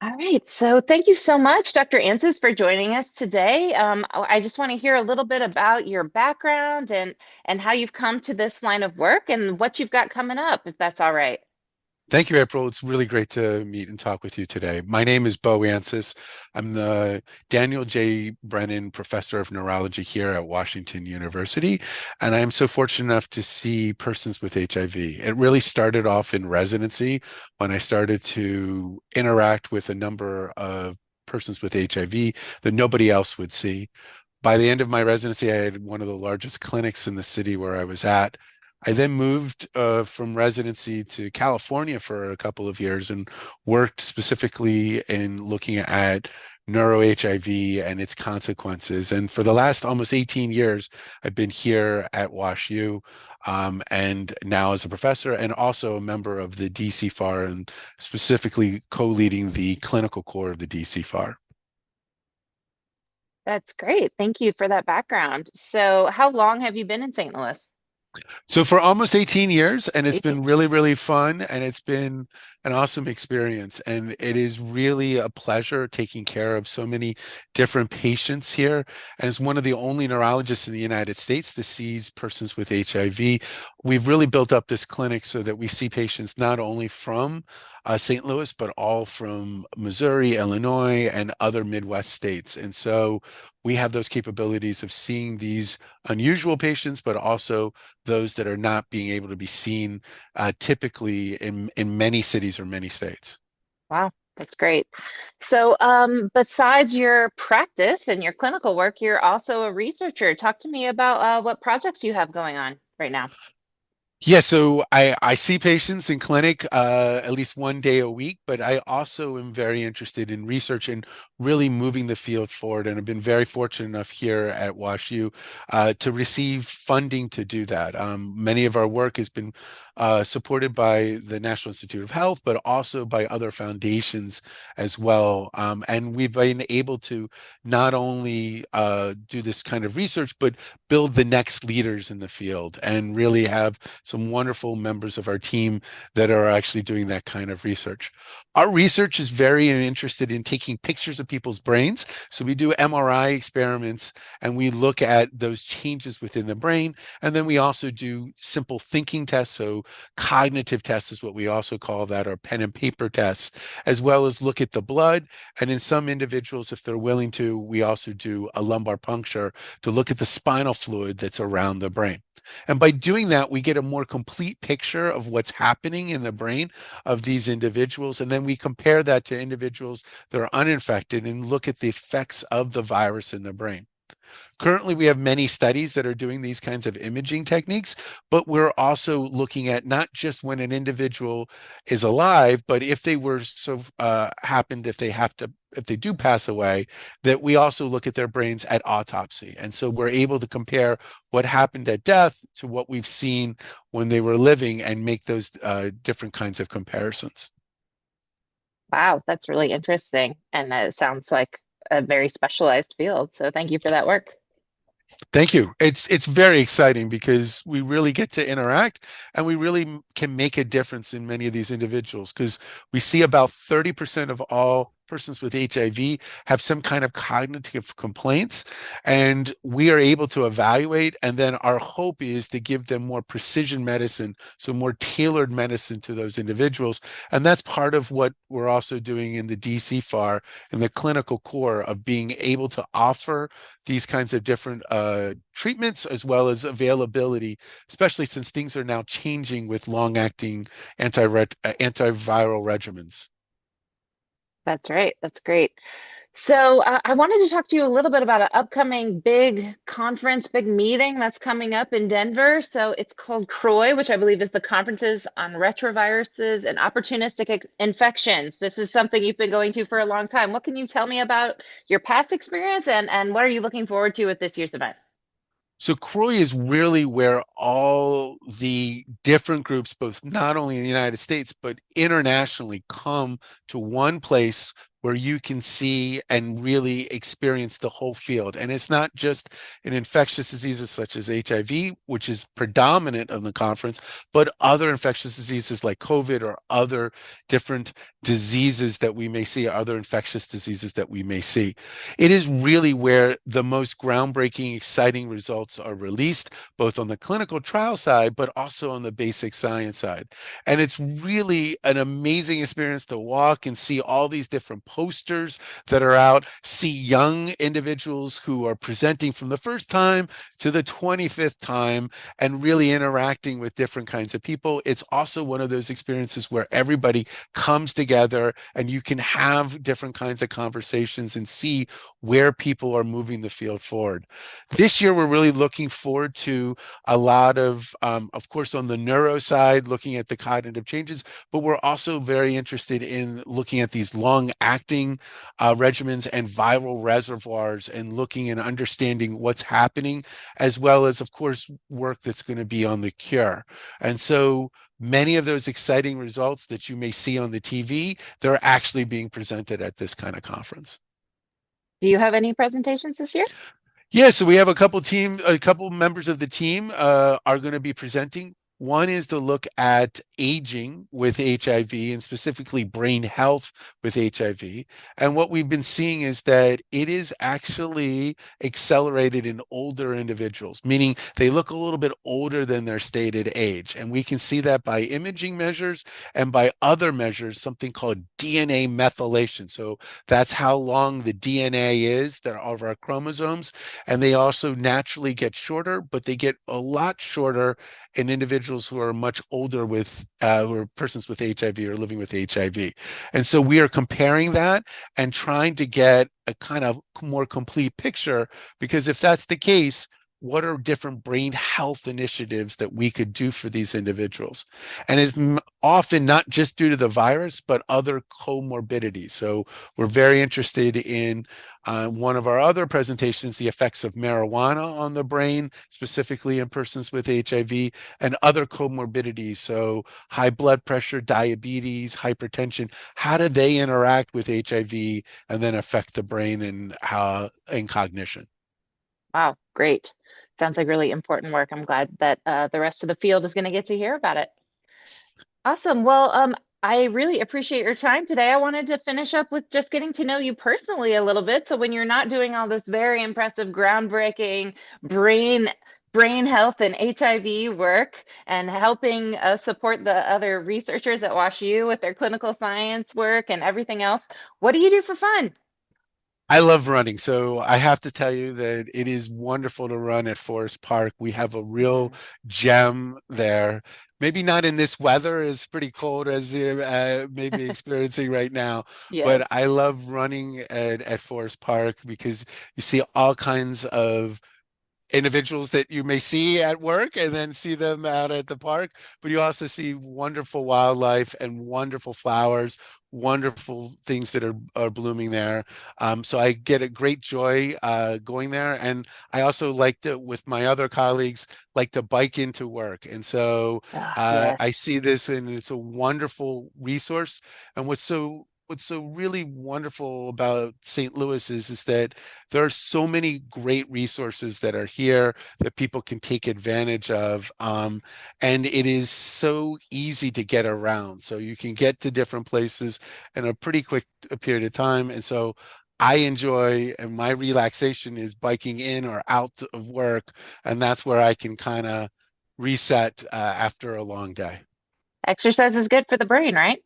All right, so thank you so much, Dr. Ances, for joining us today. I just want to hear a little bit about your background and how you've come to this line of work and what you've got coming up, if that's all right. Thank you, April. It's really great to meet and talk with you today. My name is Beau Ances. I'm the Daniel J. Brennan Professor of Neurology here at Washington University, and I am so fortunate enough to see persons with HIV. It really started off in residency when I started to interact with a number of persons with HIV that nobody else would see. By the end of my residency, I had one of the largest clinics in the city where I was at. I then moved from residency to California for a couple of years and worked specifically in looking at neuro HIV and its consequences. And for the last almost 18 years, I've been here at WashU, and now as a professor and also a member of the D-CFAR and specifically co-leading the clinical core of the D-CFAR. That's great. Thank you for that background. So, how long have you been in St. Louis? So for almost 18 years, and it's 18. been really, really fun, and it's been an awesome experience. And it is really a pleasure taking care of so many different patients here. And as one of the only neurologists in the United States that sees persons with HIV, we've really built up this clinic so that we see patients not only from St. Louis, but all from Missouri, Illinois, and other Midwest states. And so we have those capabilities of seeing these unusual patients, but also those that are not being able to be seen typically in many cities or many states. Wow, that's great. So, besides your practice and your clinical work, you're also a researcher. Talk to me about what projects you have going on right now. Yeah, so I see patients in clinic at least one day a week, but I also am very interested in research and really moving the field forward. And I've been very fortunate enough here at WashU to receive funding to do that. Many of our work has been supported by the National Institute of Health, but also by other foundations as well. And we've been able to not only do this kind of research, but build the next leaders in the field and really have some wonderful members of our team that are actually doing that kind of research. Our research is very interested in taking pictures of people's brains. So we do MRI experiments and we look at those changes within the brain. And then we also do simple thinking tests. So cognitive tests is what we also call that, or pen and paper tests, as well as look at the blood. And in some individuals, if they're willing to, we also do a lumbar puncture to look at the spinal fluid that's around the brain. And by doing that, we get a more complete picture of what's happening in the brain of these individuals. And then we compare that to individuals that are uninfected and look at the effects of the virus in the brain. Currently, we have many studies that are doing these kinds of imaging techniques, but we're also looking at not just when an individual is alive, but if they were so happened, if they do pass away, that we also look at their brains at autopsy. And so we're able to compare what happened at death to what we've seen when they were living and make those different kinds of comparisons. Wow, that's really interesting. And it sounds like a very specialized field. So thank you for that work. Thank you. It's very exciting because we really get to interact and we really can make a difference in many of these individuals because we see about 30% of all persons with HIV have some kind of cognitive complaints, and we are able to evaluate, and then our hope is to give them more precision medicine, so more tailored medicine to those individuals. And that's part of what we're also doing in the D-CFAR and the clinical core of being able to offer these kinds of different treatments as well as availability, especially since things are now changing with long-acting antiviral regimens. That's right. That's great. So I wanted to talk to you a little bit about an upcoming big conference, big meeting that's coming up in Denver. So it's called CROI, which I believe is the Conferences on Retroviruses and Opportunistic Infections. This is something you've been going to for a long time. What can you tell me about your past experience and what are you looking forward to with this year's event? So CROI is really where all the different groups, both not only in the United States, but internationally, come to one place where you can see and really experience the whole field. And it's not just in infectious diseases such as HIV, which is predominant of the conference, but other infectious diseases like COVID or other different diseases that we may see, other infectious diseases that we may see. It is really where the most groundbreaking, exciting results are released, both on the clinical trial side, but also on the basic science side. And it's really an amazing experience to walk and see all these different posters that are out, see young individuals who are presenting from the first time to the 25th time and really interacting with different kinds of people. It's also one of those experiences where everybody comes together and you can have different kinds of conversations and see where people are moving the field forward. This year, we're really looking forward to a lot of course, on the neuro side, looking at the cognitive changes, but we're also very interested in looking at these long-acting regimens and viral reservoirs and looking and understanding what's happening, as well as, of course, work that's going to be on the cure. And so many of those exciting results that you may see on the TV, they're actually being presented at this kind of conference. Do you have any presentations this year? Yeah, so we have a couple members of the team are going to be presenting. One is to look at aging with HIV and specifically brain health with HIV. And what we've been seeing is that it is actually accelerated in older individuals, meaning they look a little bit older than their stated age. And we can see that by imaging measures and by other measures, something called DNA methylation. So that's how long the DNA is, that of our chromosomes, and they also naturally get shorter, but they get a lot shorter in individuals who are much older who are persons with HIV or living with HIV. And so we are comparing that and trying to get a kind of more complete picture, because if that's the case, what are different brain health initiatives that we could do for these individuals? And it's often not just due to the virus, but other comorbidities. So we're very interested in one of our other presentations, the effects of marijuana on the brain, specifically in persons with HIV and other comorbidities. So high blood pressure, diabetes, hypertension, how do they interact with HIV and then affect the brain and cognition? Wow, great. Sounds like really important work. I'm glad that the rest of the field is going to get to hear about it. Awesome. Well, I really appreciate your time today. I wanted to finish up with just getting to know you personally a little bit. So when you're not doing all this very impressive, groundbreaking brain brain health and HIV work and helping support the other researchers at WashU with their clinical science work and everything else, what do you do for fun? I love running. So I have to tell you that it is wonderful to run at Forest Park. We have a real Mhm. gem there. Maybe not in this weather, it's pretty cold as you maybe experiencing right now. Yes. But I love running at Forest Park because you see all kinds of individuals that you may see at work and then see them out at the park, but you also see wonderful wildlife and wonderful flowers, wonderful things that are blooming there. So I get a great joy going there. And I also like to, with my other colleagues, like to bike into work. And so Ah, yes. I see this and it's a wonderful resource. And what's so really wonderful about St. Louis is that there are so many great resources that are here that people can take advantage of. And it is so easy to get around. So you can get to different places in a pretty quick period of time. And so I enjoy, and my relaxation is biking in or out of work. And that's where I can kind of reset after a long day. Exercise is good for the brain, right?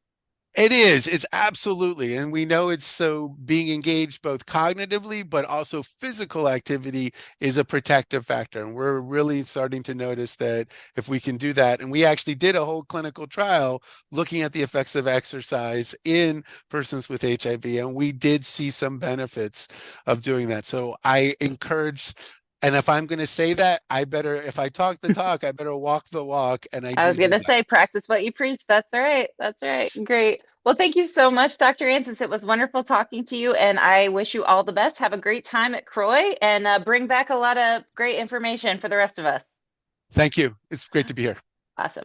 It is. It's absolutely. And we know it's so being engaged both cognitively, but also physical activity is a protective factor. And we're really starting to notice that if we can do that, and we actually did a whole clinical trial looking at the effects of exercise in persons with HIV, and we did see some benefits of doing that. So I encourage, and if I'm going to say that, if I talk the talk, I better walk the walk. And I I was do going do to that. say, practice what you preach. That's right. That's right. Great. Well, thank you so much, Dr. Ances. It was wonderful talking to you, and I wish you all the best. Have a great time at Croy and bring back a lot of great information for the rest of us. Thank you. It's great to be here. Awesome.